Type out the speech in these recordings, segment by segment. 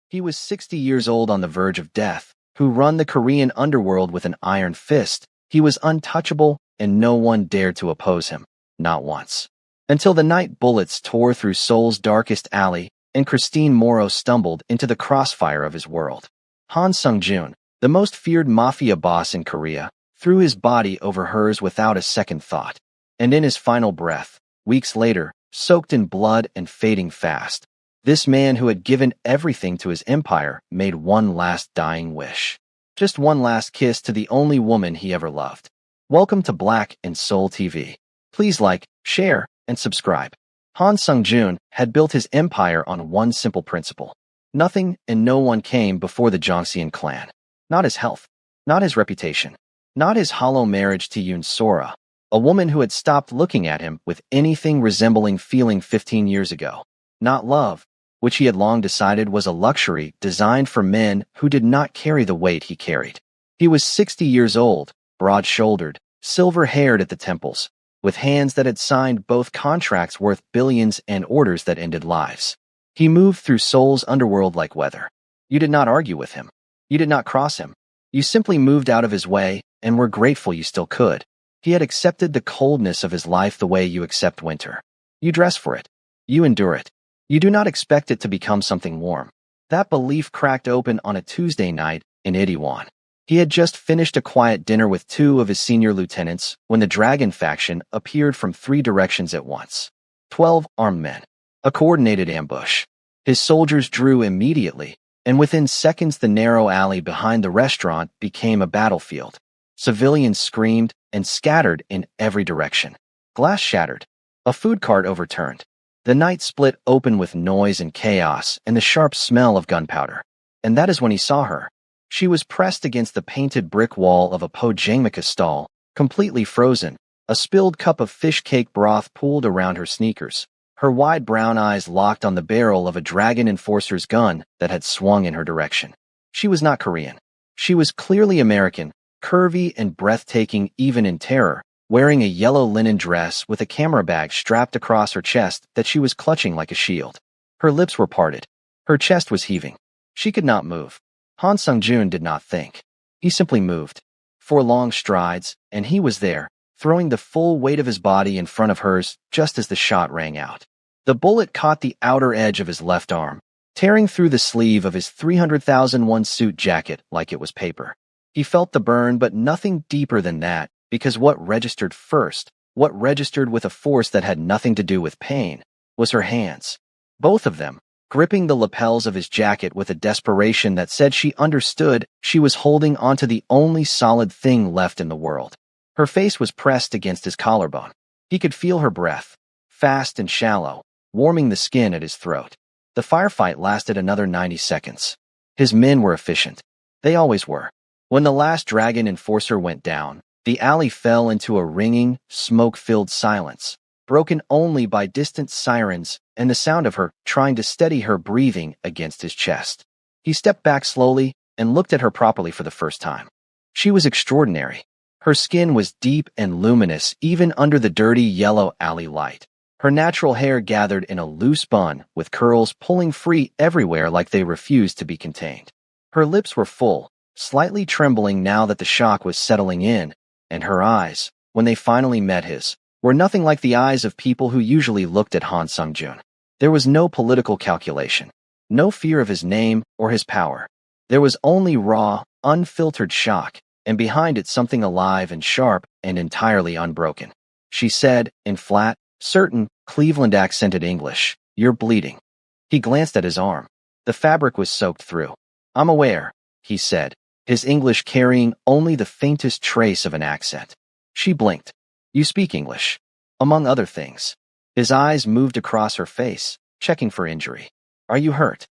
He was 60 years old on the verge of death, who run the Korean underworld with an iron fist. He was untouchable, and no one dared to oppose him, not once. Until the night bullets tore through Seoul's darkest alley, and Christine Morrow stumbled into the crossfire of his world. Han Sung-joon, the most feared mafia boss in Korea, threw his body over hers without a second thought. And in his final breath, weeks later, soaked in blood and fading fast, this man who had given everything to his empire made one last dying wish. Just one last kiss to the only woman he ever loved. Welcome to Black and Soul TV. Please like, share, and subscribe. Han Sung-joon had built his empire on one simple principle. Nothing and no one came before the Joseon clan. Not his health, not his reputation, not his hollow marriage to Yoon Sora, a woman who had stopped looking at him with anything resembling feeling 15 years ago. Not love, which he had long decided was a luxury designed for men who did not carry the weight he carried. He was 60 years old, broad-shouldered, silver-haired at the temples, with hands that had signed both contracts worth billions and orders that ended lives. He moved through Seoul's underworld like weather. You did not argue with him. You did not cross him. You simply moved out of his way and were grateful you still could. He had accepted the coldness of his life the way you accept winter. You dress for it. You endure it. You do not expect it to become something warm. That belief cracked open on a Tuesday night in Itaewon. He had just finished a quiet dinner with two of his senior lieutenants when the Dragon faction appeared from 3 directions at once. 12 armed men. A coordinated ambush. His soldiers drew immediately, and within seconds the narrow alley behind the restaurant became a battlefield. Civilians screamed and scattered in every direction. Glass shattered. A food cart overturned. The night split open with noise and chaos and the sharp smell of gunpowder. And that is when he saw her. She was pressed against the painted brick wall of a Pojangmaka stall, completely frozen, a spilled cup of fish cake broth pooled around her sneakers, her wide brown eyes locked on the barrel of a Dragon Enforcer's gun that had swung in her direction. She was not Korean. She was clearly American, curvy and breathtaking even in terror, wearing a yellow linen dress with a camera bag strapped across her chest that she was clutching like a shield. Her lips were parted. Her chest was heaving. She could not move. Han Sung-joon did not think. He simply moved. 4 long strides, and he was there, throwing the full weight of his body in front of hers just as the shot rang out. The bullet caught the outer edge of his left arm, tearing through the sleeve of his 300,001 suit jacket like it was paper. He felt the burn, but nothing deeper than that, because what registered first, what registered with a force that had nothing to do with pain, was her hands. Both of them, gripping the lapels of his jacket with a desperation that said she understood she was holding onto the only solid thing left in the world. Her face was pressed against his collarbone. He could feel her breath, fast and shallow, warming the skin at his throat. The firefight lasted another 90 seconds. His men were efficient. They always were. When the last Dragon Enforcer went down, the alley fell into a ringing, smoke-filled silence, broken only by distant sirens and the sound of her trying to steady her breathing against his chest. He stepped back slowly and looked at her properly for the first time. She was extraordinary. Her skin was deep and luminous even under the dirty yellow alley light. Her natural hair gathered in a loose bun with curls pulling free everywhere like they refused to be contained. Her lips were full, slightly trembling now that the shock was settling in, and her eyes, when they finally met his, were nothing like the eyes of people who usually looked at Han Sung-joon. There was no political calculation, no fear of his name or his power. There was only raw, unfiltered shock, and behind it something alive and sharp and entirely unbroken. She said, in flat, certain, Cleveland-accented English, "You're bleeding." He glanced at his arm. The fabric was soaked through. "I'm aware," he said, his English carrying only the faintest trace of an accent. She blinked. "You speak English." Among other things. His eyes moved across her face, checking for injury. "Are you hurt?"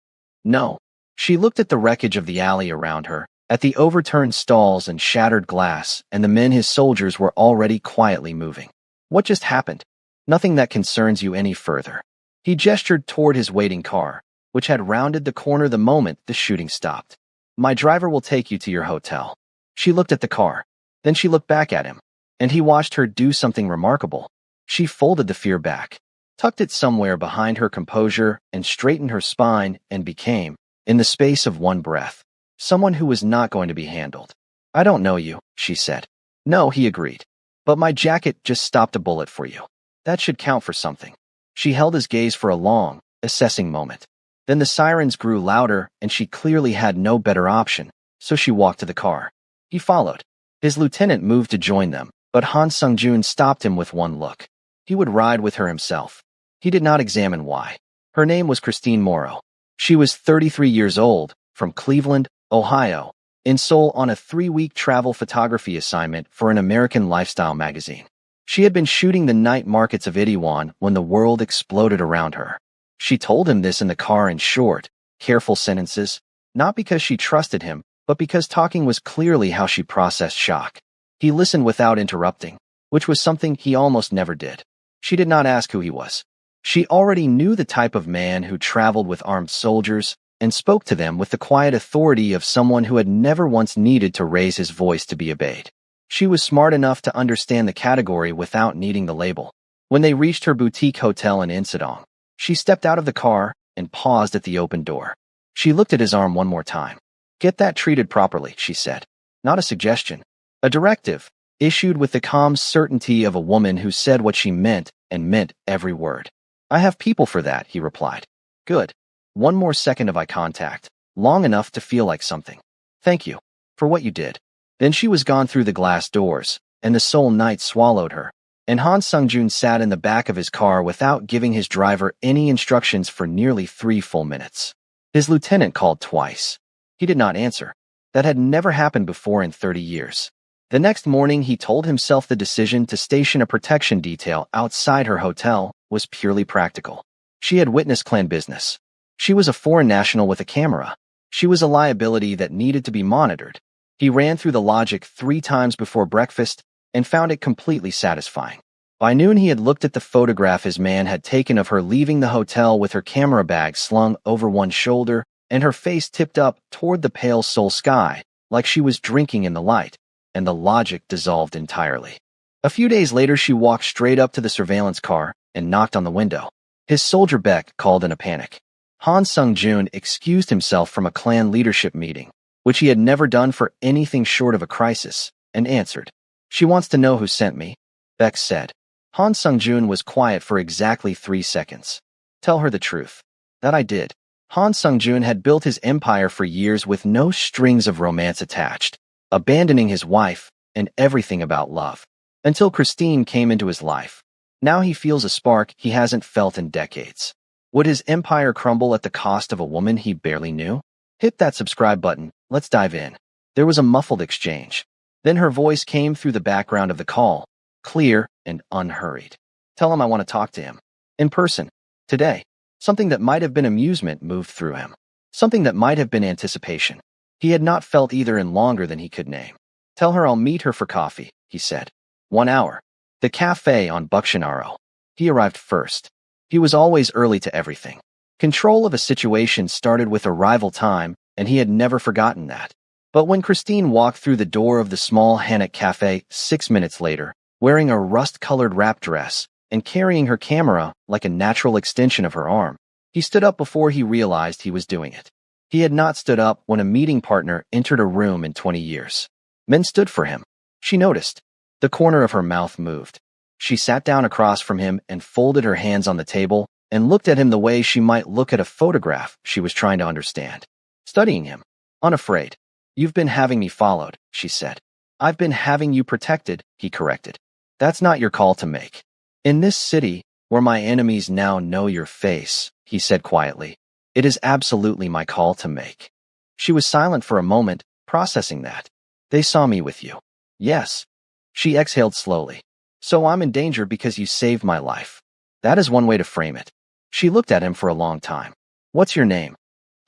"No." She looked at the wreckage of the alley around her, at the overturned stalls and shattered glass, and the men his soldiers were already quietly moving. "What just happened?" "Nothing that concerns you any further." He gestured toward his waiting car, which had rounded the corner the moment the shooting stopped. "My driver will take you to your hotel." She looked at the car. Then she looked back at him, and he watched her do something remarkable. She folded the fear back, tucked it somewhere behind her composure, and straightened her spine, and became, in the space of one breath. Someone who was not going to be handled. I don't know you, she said. No, he agreed. But my jacket just stopped a bullet for you. That should count for something. She held his gaze for a long, assessing moment. Then the sirens grew louder and she clearly had no better option, so she walked to the car. He followed. His lieutenant moved to join them, but Han Sung-joon stopped him with one look. He would ride with her himself. He did not examine why. Her name was Christine Morrow. She was 33 years old, from Cleveland, Ohio, in Seoul on a 3-week travel photography assignment for an American lifestyle magazine. She had been shooting the night markets of Itaewon when the world exploded around her. She told him this in the car in short, careful sentences, not because she trusted him, but because talking was clearly how she processed shock. He listened without interrupting, which was something he almost never did. She did not ask who he was. She already knew the type of man who traveled with armed soldiers and spoke to them with the quiet authority of someone who had never once needed to raise his voice to be obeyed. She was smart enough to understand the category without needing the label. When they reached her boutique hotel in Insadong, she stepped out of the car and paused at the open door. She looked at his arm one more time. Get that treated properly, she said. Not a suggestion. A directive, issued with the calm certainty of a woman who said what she meant and meant every word. I have people for that, he replied. Good. One more second of eye contact, long enough to feel like something. Thank you for what you did. Then she was gone through the glass doors, and the Seoul night swallowed her, and Han Sung-joon sat in the back of his car without giving his driver any instructions for nearly 3 full minutes. His lieutenant called twice. He did not answer. That had never happened before in 30 years. The next morning, he told himself the decision to station a protection detail outside her hotel was purely practical. She had witnessed clan business. She was a foreign national with a camera. She was a liability that needed to be monitored. He ran through the logic 3 times before breakfast and found it completely satisfying. By noon, he had looked at the photograph his man had taken of her leaving the hotel with her camera bag slung over one shoulder and her face tipped up toward the pale Seoul sky, like she was drinking in the light, and the logic dissolved entirely. A few days later, she walked straight up to the surveillance car and knocked on the window. His soldier Beck called in a panic. Han Sung-joon excused himself from a clan leadership meeting, which he had never done for anything short of a crisis, and answered. She wants to know who sent me, Beck said. Han Sung-joon was quiet for exactly 3 seconds. Tell her the truth. That I did. Han Sung-joon had built his empire for years with no strings of romance attached, abandoning his wife and everything about love, until Christine came into his life. Now he feels a spark he hasn't felt in decades. Would his empire crumble at the cost of a woman he barely knew? Hit that subscribe button, let's dive in. There was a muffled exchange. Then her voice came through the background of the call, clear and unhurried. Tell him I want to talk to him. In person. Today. Something that might have been amusement moved through him. Something that might have been anticipation. He had not felt either in longer than he could name. Tell her I'll meet her for coffee, he said. 1 hour. The cafe on Bukshinaro. He arrived first. He was always early to everything. Control of a situation started with arrival time, and he had never forgotten that. But when Christine walked through the door of the small Hanok cafe 6 minutes later, wearing a rust-colored wrap dress and carrying her camera like a natural extension of her arm, he stood up before he realized he was doing it. He had not stood up when a meeting partner entered a room in 20 years. Men stood for him. She noticed. The corner of her mouth moved. She sat down across from him and folded her hands on the table and looked at him the way she might look at a photograph she was trying to understand. Studying him. Unafraid. You've been having me followed, she said. I've been having you protected, he corrected. That's not your call to make. In this city, where my enemies now know your face, he said quietly, it is absolutely my call to make. She was silent for a moment, processing that. They saw me with you. Yes. She exhaled slowly. So I'm in danger because you saved my life. That is one way to frame it. She looked at him for a long time. What's your name?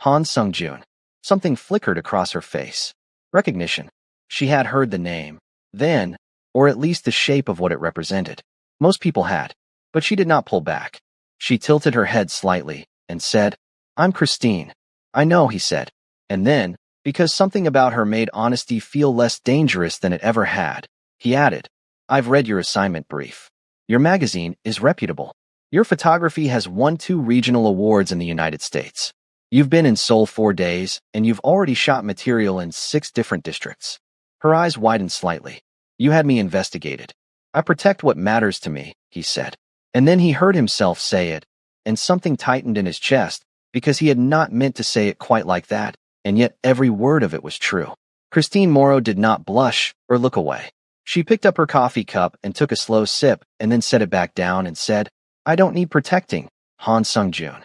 Han Sung-joon. Something flickered across her face. Recognition. She had heard the name. Then, or at least the shape of what it represented. Most people had. But she did not pull back. She tilted her head slightly and said, I'm Christine. I know, he said. And then, because something about her made honesty feel less dangerous than it ever had, he added, I've read your assignment brief. Your magazine is reputable. Your photography has won 2 regional awards in the United States. You've been in Seoul 4 days, and you've already shot material in 6 different districts. Her eyes widened slightly. You had me investigated. I protect what matters to me, he said. And then he heard himself say it, and something tightened in his chest, because he had not meant to say it quite like that, and yet every word of it was true. Christine Morrow did not blush or look away. She picked up her coffee cup and took a slow sip and then set it back down and said, I don't need protecting, Han Sung-jun.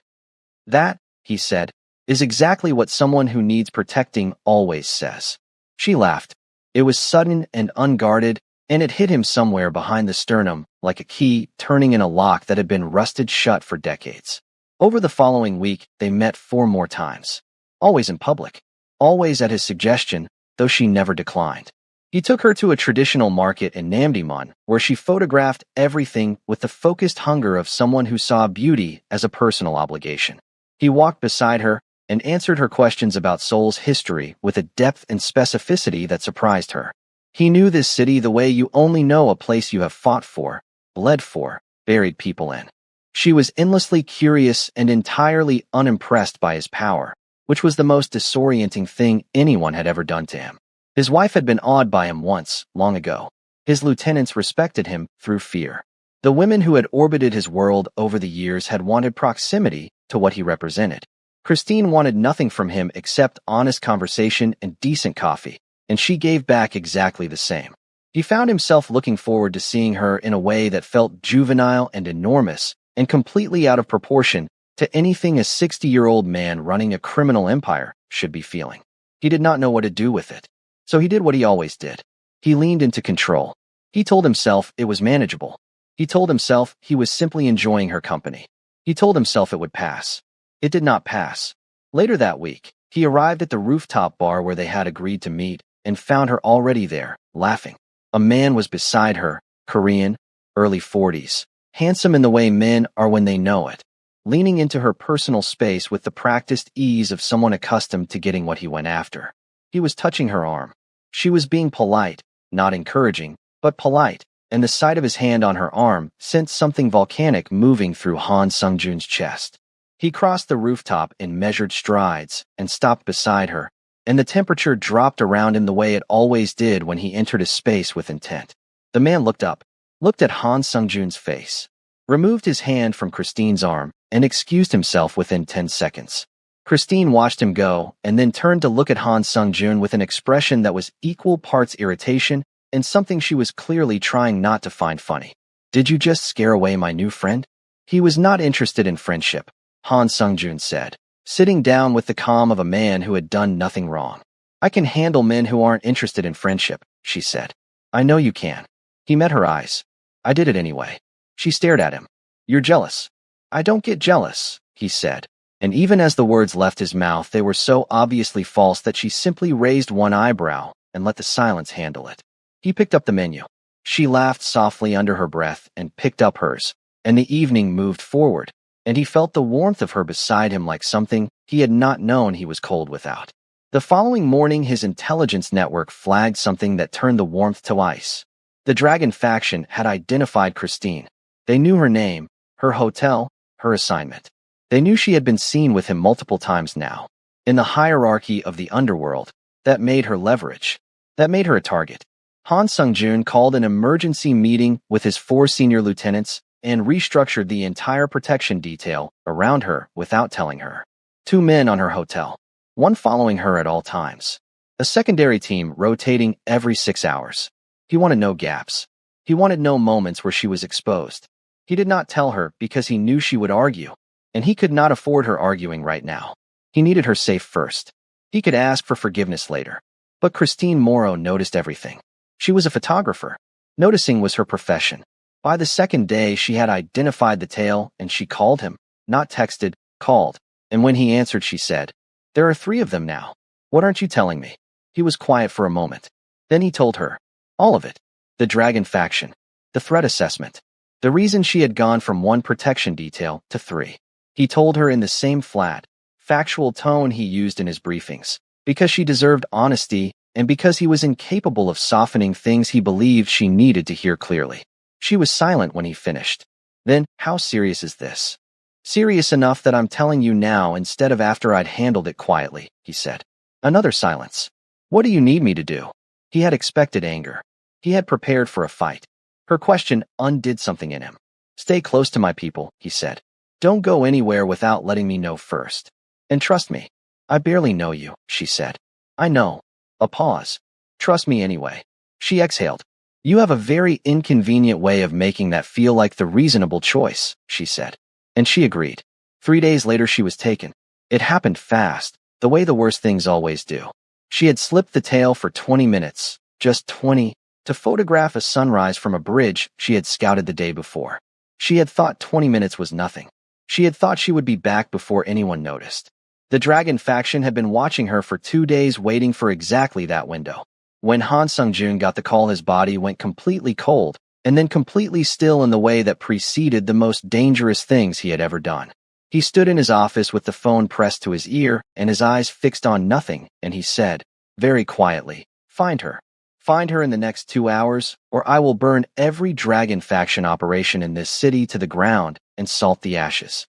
That, he said, is exactly what someone who needs protecting always says. She laughed. It was sudden and unguarded, and it hit him somewhere behind the sternum like a key turning in a lock that had been rusted shut for decades. Over the following week, they met 4 more times. Always in public. Always at his suggestion, though she never declined. He took her to a traditional market in Namdaemun, where she photographed everything with the focused hunger of someone who saw beauty as a personal obligation. He walked beside her and answered her questions about Seoul's history with a depth and specificity that surprised her. He knew this city the way you only know a place you have fought for, bled for, buried people in. She was endlessly curious and entirely unimpressed by his power, which was the most disorienting thing anyone had ever done to him. His wife had been awed by him once, long ago. His lieutenants respected him through fear. The women who had orbited his world over the years had wanted proximity to what he represented. Christine wanted nothing from him except honest conversation and decent coffee, and she gave back exactly the same. He found himself looking forward to seeing her in a way that felt juvenile and enormous, and completely out of proportion to anything a 60-year-old man running a criminal empire should be feeling. He did not know what to do with it. So he did what he always did. He leaned into control. He told himself it was manageable. He told himself he was simply enjoying her company. He told himself it would pass. It did not pass. Later that week, he arrived at the rooftop bar where they had agreed to meet and found her already there, laughing. A man was beside her, Korean, early 40s, handsome in the way men are when they know it, leaning into her personal space with the practiced ease of someone accustomed to getting what he went after. He was touching her arm. She was being polite, not encouraging, but polite, and the sight of his hand on her arm sent something volcanic moving through Han Sung-jun's chest. He crossed the rooftop in measured strides and stopped beside her, and the temperature dropped around him the way it always did when he entered a space with intent. The man looked up, looked at Han Sung-jun's face, removed his hand from Christine's arm, and excused himself within 10 seconds. Christine watched him go and then turned to look at Han Sung-jun with an expression that was equal parts irritation and something she was clearly trying not to find funny. Did you just scare away my new friend? He was not interested in friendship, Han Sung-jun said, sitting down with the calm of a man who had done nothing wrong. I can handle men who aren't interested in friendship, she said. I know you can. He met her eyes. I did it anyway. She stared at him. You're jealous. I don't get jealous, he said. And even as the words left his mouth, they were so obviously false that she simply raised one eyebrow and let the silence handle it. He picked up the menu. She laughed softly under her breath and picked up hers, and the evening moved forward, and he felt the warmth of her beside him like something he had not known he was cold without. The following morning, his intelligence network flagged something that turned the warmth to ice. The Dragon faction had identified Christine. They knew her name, her hotel, her assignment. They knew she had been seen with him multiple times now. In the hierarchy of the underworld, that made her leverage. That made her a target. Han Sung-jun called an emergency meeting with his 4 senior lieutenants and restructured the entire protection detail around her without telling her. 2 men on her hotel, 1 following her at all times. A secondary team rotating every 6 hours. He wanted no gaps. He wanted no moments where she was exposed. He did not tell her because he knew she would argue. And he could not afford her arguing right now. He needed her safe first. He could ask for forgiveness later. But Christine Morrow noticed everything. She was a photographer. Noticing was her profession. By the second day, she had identified the tale, and she called him. Not texted, called. And when he answered, she said, There are 3 of them now. What aren't you telling me? He was quiet for a moment. Then he told her. All of it. The Dragon faction. The threat assessment. The reason she had gone from 1 protection detail to 3. He told her in the same flat, factual tone he used in his briefings, because she deserved honesty and because he was incapable of softening things he believed she needed to hear clearly. She was silent when he finished. Then, how serious is this? Serious enough that I'm telling you now instead of after I'd handled it quietly, he said. Another silence. What do you need me to do? He had expected anger. He had prepared for a fight. Her question undid something in him. Stay close to my people, he said. Don't go anywhere without letting me know first. And trust me. I barely know you, she said. I know. A pause. Trust me anyway. She exhaled. You have a very inconvenient way of making that feel like the reasonable choice, she said. And she agreed. 3 days later she was taken. It happened fast, the way the worst things always do. She had slipped the tail for 20 minutes, just 20, to photograph a sunrise from a bridge she had scouted the day before. She had thought 20 minutes was nothing. She had thought she would be back before anyone noticed. The Dragon faction had been watching her for 2 days, waiting for exactly that window. When Han Sung-jun got the call, his body went completely cold, and then completely still in the way that preceded the most dangerous things he had ever done. He stood in his office with the phone pressed to his ear and his eyes fixed on nothing, and he said, very quietly, find her. Find her in the next 2 hours, or I will burn every Dragon faction operation in this city to the ground and salt the ashes.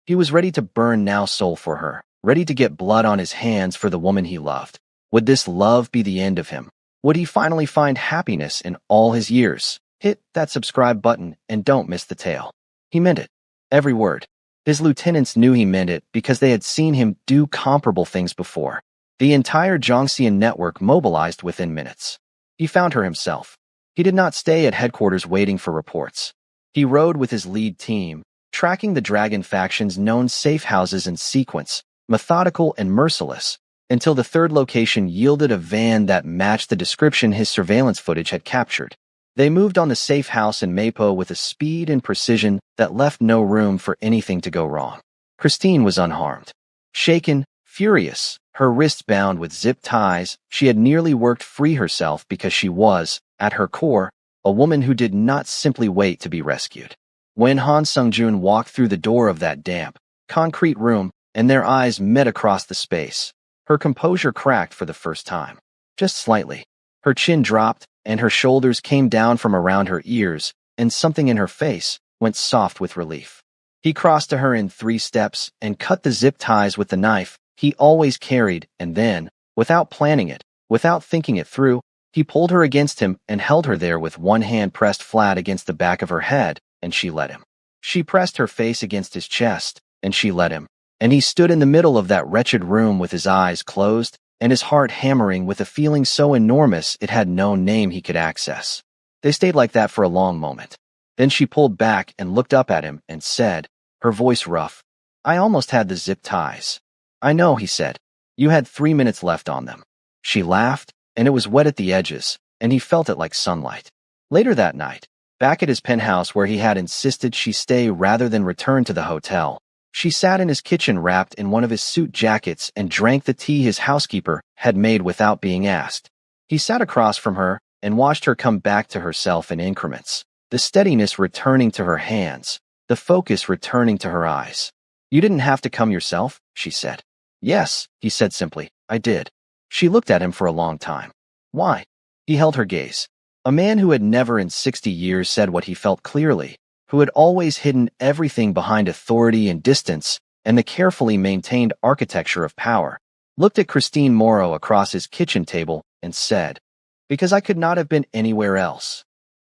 He was ready to burn now soul for her, ready to get blood on his hands for the woman he loved. Would this love be the end of him? Would he finally find happiness in all his years? Hit that subscribe button and don't miss the tale. He meant it. Every word. His lieutenants knew he meant it because they had seen him do comparable things before. The entire Zhongxian network mobilized within minutes. He found her himself. He did not stay at headquarters waiting for reports. He rode with his lead team, tracking the Dragon faction's known safe houses in sequence, methodical and merciless, until the third location yielded a van that matched the description his surveillance footage had captured. They moved on the safe house in Mapo with a speed and precision that left no room for anything to go wrong. Christine was unharmed. Shaken, furious, her wrists bound with zip ties, she had nearly worked free herself because she was, at her core, a woman who did not simply wait to be rescued. When Han Sung-jun walked through the door of that damp, concrete room, and their eyes met across the space, her composure cracked for the first time. Just slightly. Her chin dropped, and her shoulders came down from around her ears, and something in her face went soft with relief. He crossed to her in 3 steps and cut the zip ties with the knife he always carried, and then, without planning it, without thinking it through, he pulled her against him and held her there with one hand pressed flat against the back of her head, and she let him. She pressed her face against his chest, and she let him. And he stood in the middle of that wretched room with his eyes closed and his heart hammering with a feeling so enormous it had no name he could access. They stayed like that for a long moment. Then she pulled back and looked up at him and said, her voice rough, I almost had the zip ties. I know, he said. You had 3 minutes left on them. She laughed, and it was wet at the edges, and he felt it like sunlight. Later that night, back at his penthouse where he had insisted she stay rather than return to the hotel, she sat in his kitchen wrapped in one of his suit jackets and drank the tea his housekeeper had made without being asked. He sat across from her and watched her come back to herself in increments, the steadiness returning to her hands, the focus returning to her eyes. You didn't have to come yourself, she said. Yes, he said simply, I did. She looked at him for a long time. Why? He held her gaze. A man who had never in 60 years said what he felt clearly, who had always hidden everything behind authority and distance and the carefully maintained architecture of power, looked at Christine Morrow across his kitchen table and said, because I could not have been anywhere else.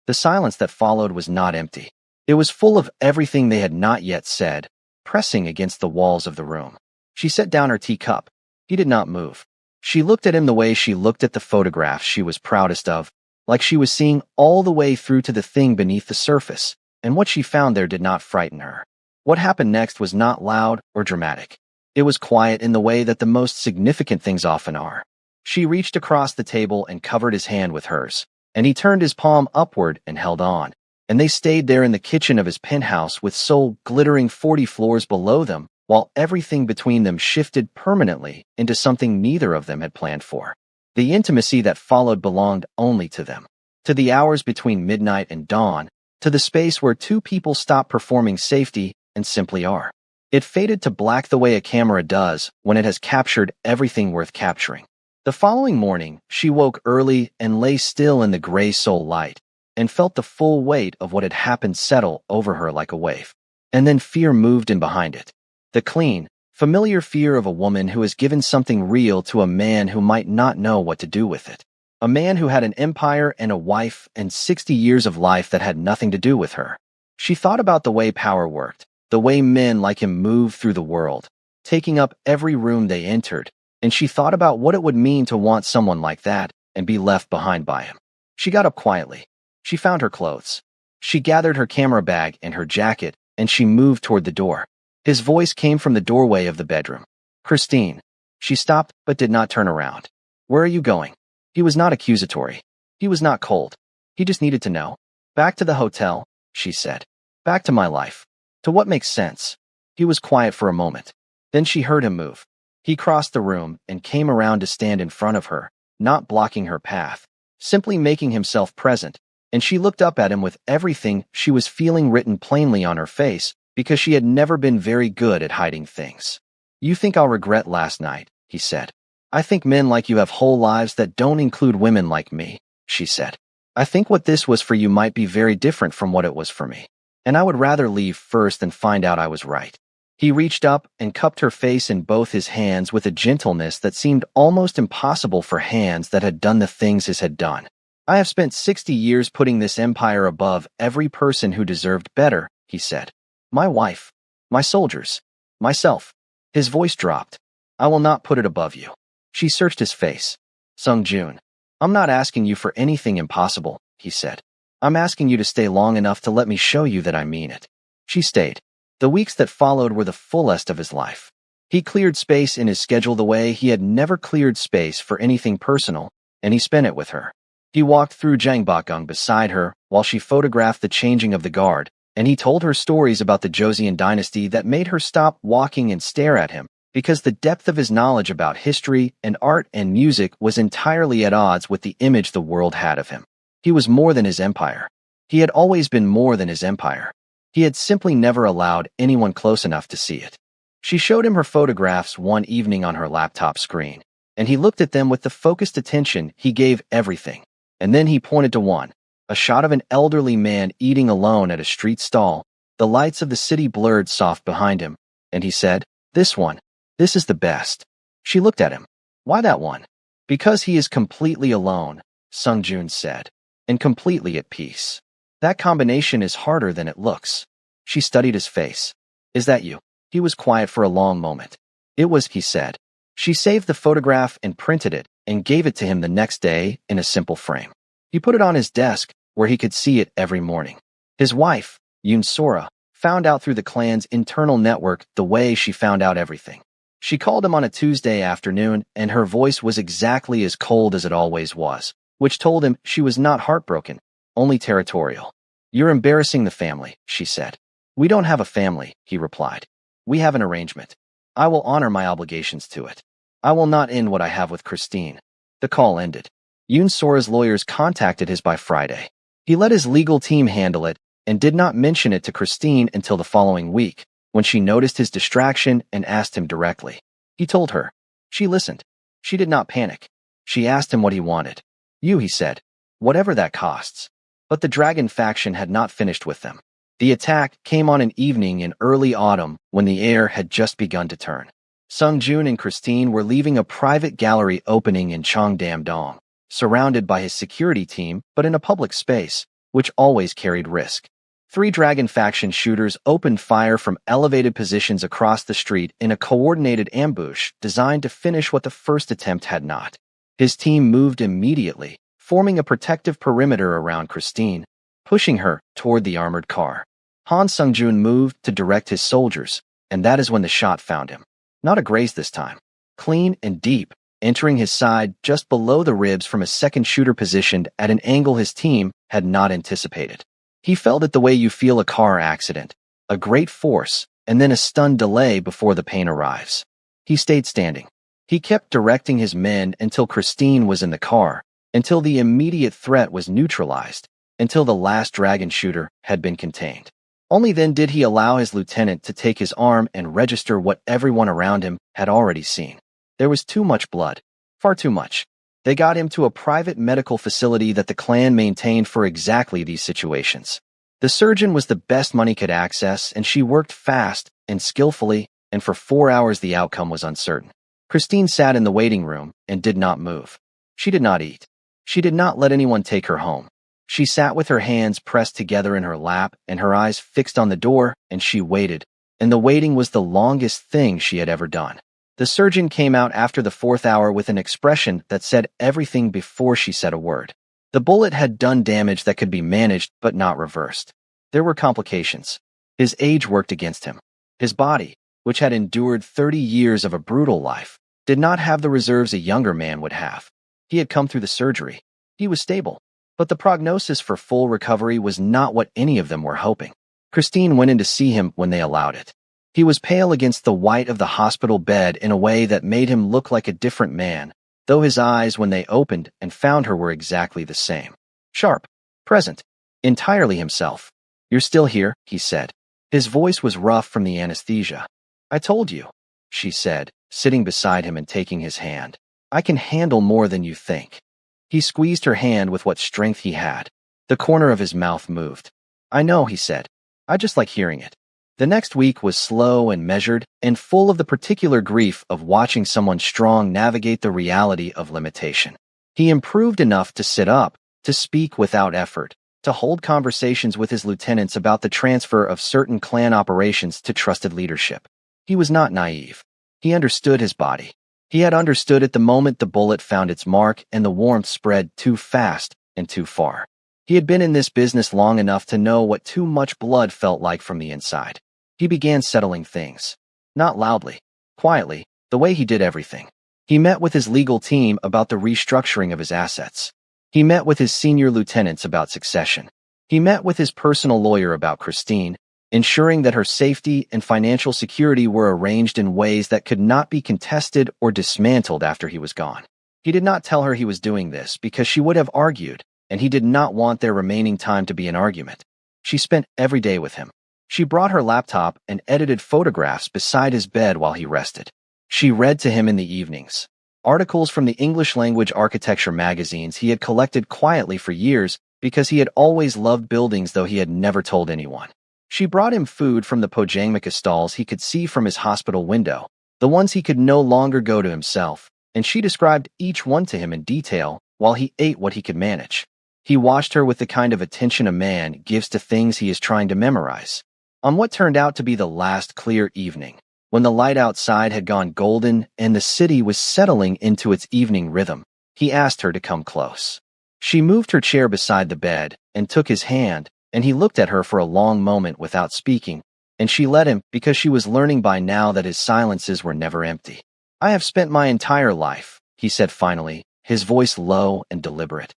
The silence that followed was not empty. It was full of everything they had not yet said, pressing against the walls of the room. She set down her teacup. He did not move. She looked at him the way she looked at the photographs she was proudest of, like she was seeing all the way through to the thing beneath the surface, and what she found there did not frighten her. What happened next was not loud or dramatic. It was quiet in the way that the most significant things often are. She reached across the table and covered his hand with hers, and he turned his palm upward and held on, and they stayed there in the kitchen of his penthouse with Seoul glittering 40 floors below them, while everything between them shifted permanently into something neither of them had planned for. The intimacy that followed belonged only to them, to the hours between midnight and dawn, to the space where 2 people stop performing safety and simply are. It faded to black the way a camera does when it has captured everything worth capturing. The following morning, she woke early and lay still in the gray Seoul light, and felt the full weight of what had happened settle over her like a wave. and then fear moved in behind it. The clean, familiar fear of a woman who has given something real to a man who might not know what to do with it. A man who had an empire and a wife and 60 years of life that had nothing to do with her. She thought about the way power worked, the way men like him moved through the world, taking up every room they entered, and she thought about what it would mean to want someone like that and be left behind by him. She got up quietly. She found her clothes. She gathered her camera bag and her jacket, and she moved toward the door. His voice came from the doorway of the bedroom. Christine. She stopped but did not turn around. Where are you going? He was not accusatory. He was not cold. He just needed to know. Back to the hotel, she said. Back to my life. To what makes sense. He was quiet for a moment. Then she heard him move. He crossed the room and came around to stand in front of her, not blocking her path, simply making himself present, and she looked up at him with everything she was feeling written plainly on her face, because she had never been very good at hiding things. You think I'll regret last night, he said. I think men like you have whole lives that don't include women like me, she said. I think what this was for you might be very different from what it was for me, and I would rather leave first than find out I was right. He reached up and cupped her face in both his hands with a gentleness that seemed almost impossible for hands that had done the things his had done. I have spent 60 years putting this empire above every person who deserved better, he said. My wife, my soldiers, myself. His voice dropped. I will not put it above you. She searched his face. Sung Jun, I'm not asking you for anything impossible, he said. I'm asking you to stay long enough to let me show you that I mean it. She stayed. The weeks that followed were the fullest of his life. He cleared space in his schedule the way he had never cleared space for anything personal, and he spent it with her. He walked through Jangbakgung beside her while she photographed the changing of the guard, and he told her stories about the Joseon dynasty that made her stop walking and stare at him, because the depth of his knowledge about history and art and music was entirely at odds with the image the world had of him. He was more than his empire. He had always been more than his empire. He had simply never allowed anyone close enough to see it. She showed him her photographs one evening on her laptop screen, and he looked at them with the focused attention he gave everything. And then he pointed to one, a shot of an elderly man eating alone at a street stall. The lights of the city blurred soft behind him, and he said, This one. This is the best. She looked at him. Why that one? Because he is completely alone, Sung Jun said, and completely at peace. That combination is harder than it looks. She studied his face. Is that you? He was quiet for a long moment. It was, he said. She saved the photograph and printed it and gave it to him the next day in a simple frame. He put it on his desk where he could see it every morning. His wife, Yoon Sora, found out through the clan's internal network the way she found out everything. She called him on a Tuesday afternoon, and her voice was exactly as cold as it always was, which told him she was not heartbroken, only territorial. You're embarrassing the family, she said. We don't have a family, he replied. We have an arrangement. I will honor my obligations to it. I will not end what I have with Christine. The call ended. Yoon Sora's lawyers contacted his by Friday. He let his legal team handle it and did not mention it to Christine until the following week, when she noticed his distraction and asked him directly. He told her. She listened. She did not panic. She asked him what he wanted. You, he said. Whatever that costs. But the Dragon faction had not finished with them. The attack came on an evening in early autumn when the air had just begun to turn. Sung Jun and Christine were leaving a private gallery opening in Cheongdam-dong, surrounded by his security team but in a public space, which always carried risk. 3 Dragon faction shooters opened fire from elevated positions across the street in a coordinated ambush designed to finish what the first attempt had not. His team moved immediately, forming a protective perimeter around Christine, pushing her toward the armored car. Han Sung-jun moved to direct his soldiers, and that is when the shot found him. Not a graze this time. Clean and deep, entering his side just below the ribs from a second shooter positioned at an angle his team had not anticipated. He felt it the way you feel a car accident, a great force, and then a stunned delay before the pain arrives. He stayed standing. He kept directing his men until Christine was in the car, until the immediate threat was neutralized, until the last dragon shooter had been contained. Only then did he allow his lieutenant to take his arm and register what everyone around him had already seen. There was too much blood. Far too much. They got him to a private medical facility that the clan maintained for exactly these situations. The surgeon was the best money could access, and she worked fast and skillfully, and for 4 hours the outcome was uncertain. Christine sat in the waiting room and did not move. She did not eat. She did not let anyone take her home. She sat with her hands pressed together in her lap and her eyes fixed on the door, and she waited, and the waiting was the longest thing she had ever done. The surgeon came out after the 4th hour with an expression that said everything before she said a word. The bullet had done damage that could be managed but not reversed. There were complications. His age worked against him. His body, which had endured 30 years of a brutal life, did not have the reserves a younger man would have. He had come through the surgery. He was stable. But the prognosis for full recovery was not what any of them were hoping. Christine went in to see him when they allowed it. He was pale against the white of the hospital bed in a way that made him look like a different man, though his eyes, when they opened and found her, were exactly the same. Sharp, present, entirely himself. "You're still here," he said. His voice was rough from the anesthesia. "I told you," she said, sitting beside him and taking his hand. "I can handle more than you think." He squeezed her hand with what strength he had. The corner of his mouth moved. "I know," he said. "I just like hearing it." The next week was slow and measured and full of the particular grief of watching someone strong navigate the reality of limitation. He improved enough to sit up, to speak without effort, to hold conversations with his lieutenants about the transfer of certain clan operations to trusted leadership. He was not naive. He understood his body. He had understood it the moment the bullet found its mark and the warmth spread too fast and too far. He had been in this business long enough to know what too much blood felt like from the inside. He began settling things. Not loudly, quietly, the way he did everything. He met with his legal team about the restructuring of his assets. He met with his senior lieutenants about succession. He met with his personal lawyer about Christine, ensuring that her safety and financial security were arranged in ways that could not be contested or dismantled after he was gone. He did not tell her he was doing this because she would have argued, and he did not want their remaining time to be an argument. She spent every day with him. She brought her laptop and edited photographs beside his bed while he rested. She read to him in the evenings. Articles from the English-language architecture magazines he had collected quietly for years because he had always loved buildings, though he had never told anyone. She brought him food from the Pojangmaka stalls he could see from his hospital window, the ones he could no longer go to himself, and she described each one to him in detail while he ate what he could manage. He watched her with the kind of attention a man gives to things he is trying to memorize. On what turned out to be the last clear evening, when the light outside had gone golden and the city was settling into its evening rhythm, he asked her to come close. She moved her chair beside the bed and took his hand, and he looked at her for a long moment without speaking, and she let him because she was learning by now that his silences were never empty. "I have spent my entire life," he said finally, his voice low and deliberate,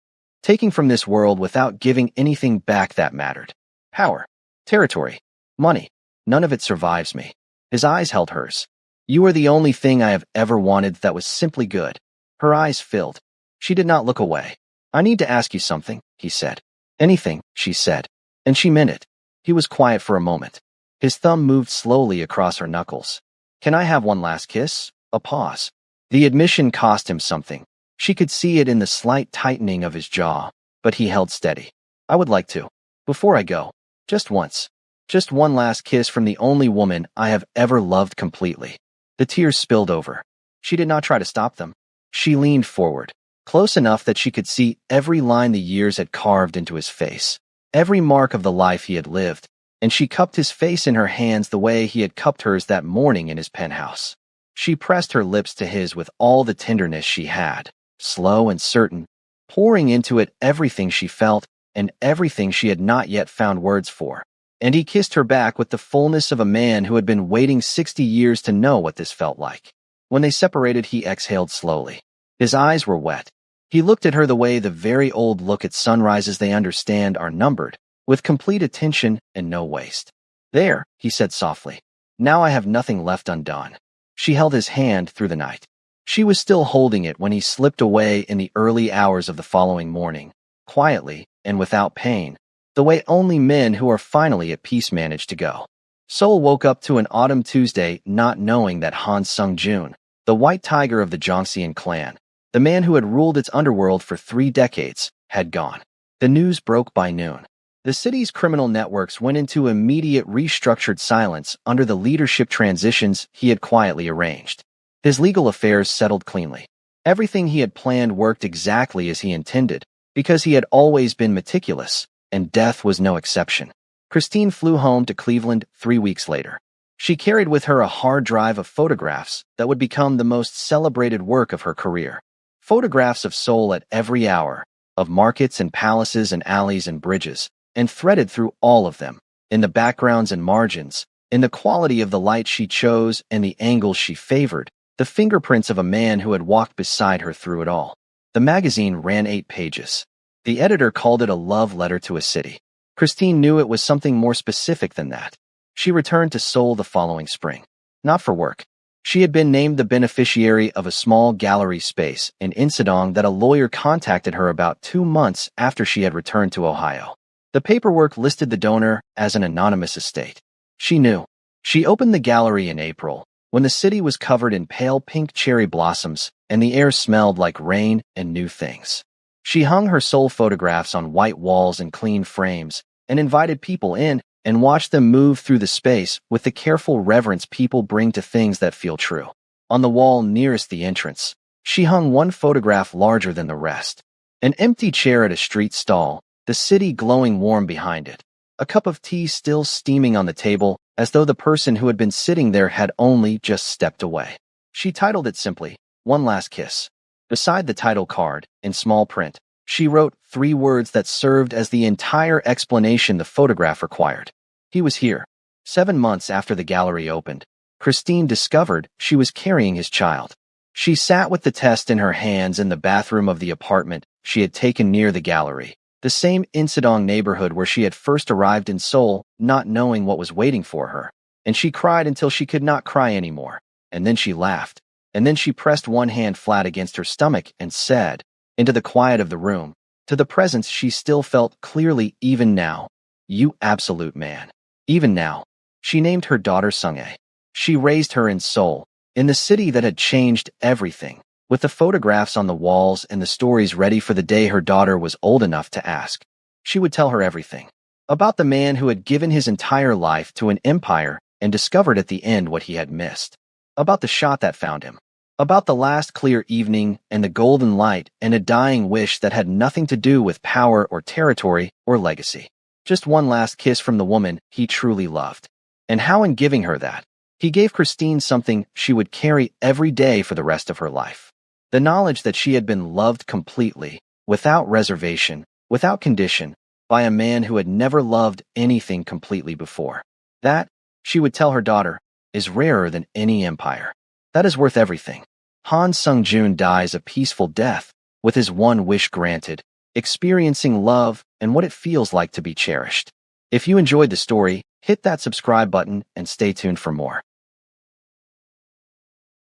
"taking from this world without giving anything back that mattered. Power, territory, money, none of it survives me." His eyes held hers. "You are the only thing I have ever wanted that was simply good." Her eyes filled. She did not look away. "I need to ask you something," he said. "Anything," she said. And she meant it. He was quiet for a moment. His thumb moved slowly across her knuckles. "Can I have one last kiss?" A pause. The admission cost him something. She could see it in the slight tightening of his jaw, but he held steady. "I would like to. Before I go. Just once. Just one last kiss from the only woman I have ever loved completely." The tears spilled over. She did not try to stop them. She leaned forward, close enough that she could see every line the years had carved into his face, every mark of the life he had lived, and she cupped his face in her hands the way he had cupped hers that morning in his penthouse. She pressed her lips to his with all the tenderness she had, slow and certain, pouring into it everything she felt and everything she had not yet found words for. And he kissed her back with the fullness of a man who had been waiting 60 years to know what this felt like. When they separated, he exhaled slowly. His eyes were wet. He looked at her the way the very old look at sunrises they understand are numbered, with complete attention and no waste. "There," he said softly. "Now I have nothing left undone." She held his hand through the night. She was still holding it when he slipped away in the early hours of the following morning, quietly and without pain, the way only men who are finally at peace manage to go. Seoul woke up to an autumn Tuesday not knowing that Han Sung-jun, the white tiger of the Jongseon clan, the man who had ruled its underworld for 3 decades, had gone. The news broke by noon. The city's criminal networks went into immediate restructured silence under the leadership transitions he had quietly arranged. His legal affairs settled cleanly. Everything he had planned worked exactly as he intended, because he had always been meticulous, and death was no exception. Christine flew home to Cleveland 3 weeks later. She carried with her a hard drive of photographs that would become the most celebrated work of her career. Photographs of Seoul at every hour, of markets and palaces and alleys and bridges, and threaded through all of them, in the backgrounds and margins, in the quality of the light she chose and the angles she favored, the fingerprints of a man who had walked beside her through it all. The magazine ran 8 pages. The editor called it a love letter to a city. Christine knew it was something more specific than that. She returned to Seoul the following spring. Not for work. She had been named the beneficiary of a small gallery space in Insadong that a lawyer contacted her about 2 months after she had returned to Ohio. The paperwork listed the donor as an anonymous estate. She knew. She opened the gallery in April, when the city was covered in pale pink cherry blossoms and the air smelled like rain and new things. She hung her Seoul photographs on white walls and clean frames and invited people in and watched them move through the space with the careful reverence people bring to things that feel true. On the wall nearest the entrance, she hung one photograph larger than the rest. An empty chair at a street stall, the city glowing warm behind it. A cup of tea still steaming on the table, as though the person who had been sitting there had only just stepped away. She titled it simply, "One Last Kiss." Beside the title card, in small print, she wrote 3 words that served as the entire explanation the photograph required. He was here. 7 months after the gallery opened, Christine discovered she was carrying his child. She sat with the test in her hands in the bathroom of the apartment she had taken near the gallery, the same Insadong neighborhood where she had first arrived in Seoul, not knowing what was waiting for her. And she cried until she could not cry anymore. And then she laughed. And then she pressed one hand flat against her stomach and said, into the quiet of the room, to the presence she still felt clearly even now, "You absolute man." Even now. She named her daughter Sunghae. She raised her in Seoul, in the city that had changed everything, with the photographs on the walls and the stories ready for the day her daughter was old enough to ask. She would tell her everything. About the man who had given his entire life to an empire and discovered at the end what he had missed. About the shot that found him. About the last clear evening and the golden light and a dying wish that had nothing to do with power or territory or legacy. Just one last kiss from the woman he truly loved. And how in giving her that, he gave Christine something she would carry every day for the rest of her life. The knowledge that she had been loved completely, without reservation, without condition, by a man who had never loved anything completely before. That, she would tell her daughter, is rarer than any empire. That is worth everything. Han Sung-joon dies a peaceful death, with his one wish granted, experiencing love and what it feels like to be cherished. If you enjoyed the story, hit that subscribe button and stay tuned for more.